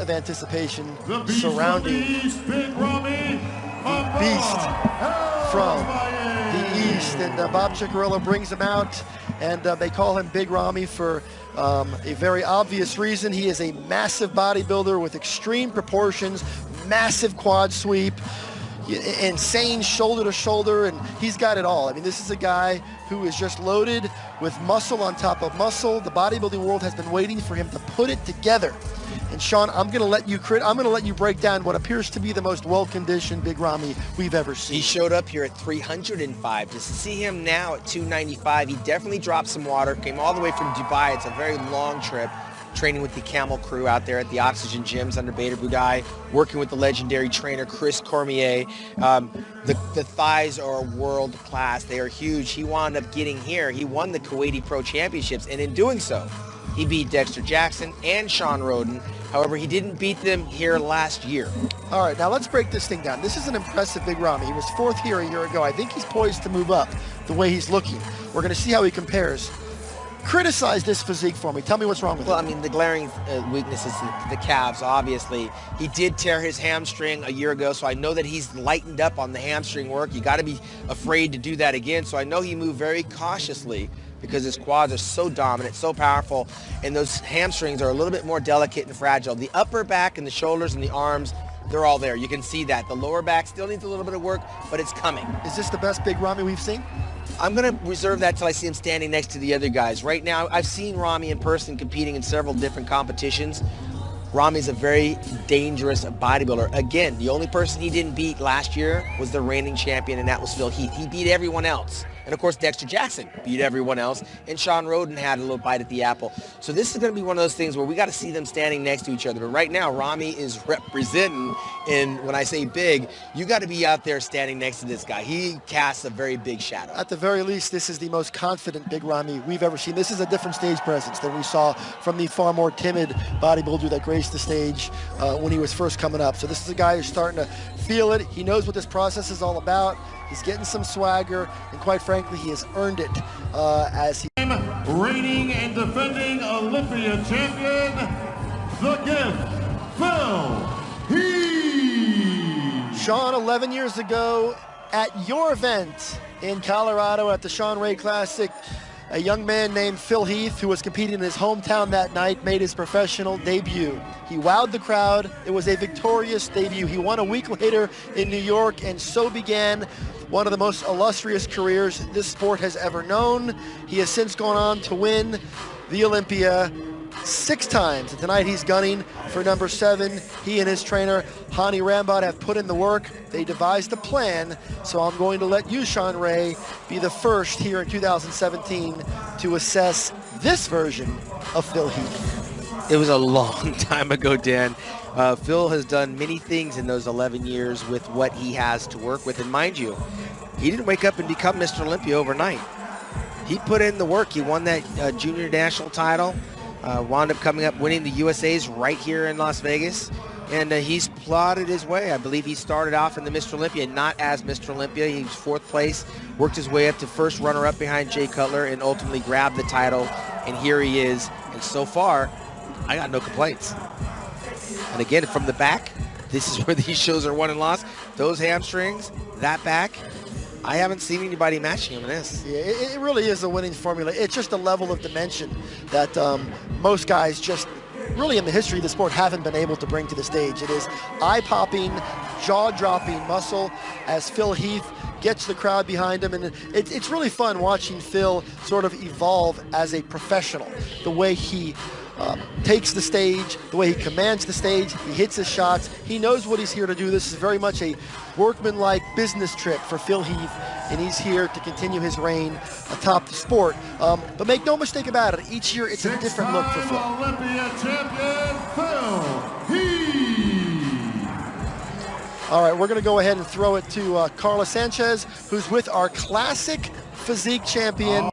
of anticipation surrounding the beast from the East, and Bob Ciccarello brings him out, and they call him Big Rami for a very obvious reason. He is a massive bodybuilder with extreme proportions, massive quad sweep, insane shoulder to shoulder, and he's got it all. I mean, this is a guy who is just loaded with muscle on top of muscle. The bodybuilding world has been waiting for him to put it together. And Sean, I'm going to let you break down what appears to be the most well-conditioned Big Rami we've ever seen. He showed up here at 305. To see him now at 295, he definitely dropped some water. Came all the way from Dubai. It's a very long trip. Training with the Camel crew out there at the Oxygen gyms under Bader Budai, working with the legendary trainer Chris Cormier. The thighs are world class. They are huge. He wound up getting here. He won the Kuwaiti Pro Championships, and in doing so, he beat Dexter Jackson and Sean Roden. However, he didn't beat them here last year. All right, now let's break this thing down. This is an impressive Big Rami. He was fourth here a year ago. I think he's poised to move up the way he's looking. We're going to see how he compares. Criticize this physique for me. Tell me what's wrong with it. Well, I mean, the glaring weakness is the calves, obviously. He did tear his hamstring a year ago, so I know that he's lightened up on the hamstring work. You got to be afraid to do that again, so I know he moved very cautiously because his quads are so dominant, so powerful, and those hamstrings are a little bit more delicate and fragile. The upper back and the shoulders and the arms, they're all there. You can see that. The lower back still needs a little bit of work, but it's coming. Is this the best Big Rami we've seen? I'm going to reserve that till I see him standing next to the other guys. Right now, I've seen Rami in person competing in several different competitions. Rami's a very dangerous bodybuilder. Again, the only person he didn't beat last year was the reigning champion, and that was Phil Heath. He beat everyone else. And of course, Dexter Jackson beat everyone else, and Sean Roden had a little bite at the apple. So this is going to be one of those things where we got to see them standing next to each other. But right now, Rami is representing, and when I say big, you got to be out there standing next to this guy. He casts a very big shadow. At the very least, this is the most confident Big Rami we've ever seen. This is a different stage presence than we saw from the far more timid bodybuilder that graced the stage when he was first coming up. So this is a guy who's starting to feel it. He knows what this process is all about. He's getting some swagger, and quite frankly, he has earned it as he... Reigning and defending Olympia champion, the gift, Phil Heath. Sean, 11 years ago, at your event in Colorado at the Sean Ray Classic, a young man named Phil Heath, who was competing in his hometown that night, made his professional debut. He wowed the crowd. It was a victorious debut. He won a week later in New York, and so began one of the most illustrious careers this sport has ever known. He has since gone on to win the Olympia 6 times, and tonight he's gunning for number 7. He and his trainer, Hani Rambod, have put in the work. They devised a plan, so I'm going to let you, Sean Ray, be the first here in 2017 to assess this version of Phil Heath. It was a long time ago, Dan. Phil has done many things in those 11 years with what he has to work with. And mind you, he didn't wake up and become Mr. Olympia overnight. He put in the work. He won that junior national title, wound up coming up winning the USA's right here in Las Vegas. And he's plotted his way. I believe he started off in the Mr. Olympia, not as Mr. Olympia. He was 4th place, worked his way up to first runner-up behind Jay Cutler, and ultimately grabbed the title. And here he is. And so far, I got no complaints. And again, from the back, this is where these shows are won and lost. Those hamstrings, that back, I haven't seen anybody matching him in this. Yeah, it really is a winning formula. It's just a level of dimension that most guys just really in the history of the sport haven't been able to bring to the stage. It is eye-popping, jaw-dropping muscle as Phil Heath gets the crowd behind him, and it's really fun watching Phil sort of evolve as a professional. The way he takes the stage, the way he commands the stage, he hits his shots. He knows what he's here to do. This is very much a workmanlike business trip for Phil Heath, and he's here to continue his reign atop the sport. But make no mistake about it, each year it's a different look for Phil. Olympia champion, Phil Heath. All right, we're going to go ahead and throw it to Carla Sanchez, who's with our classic physique champion.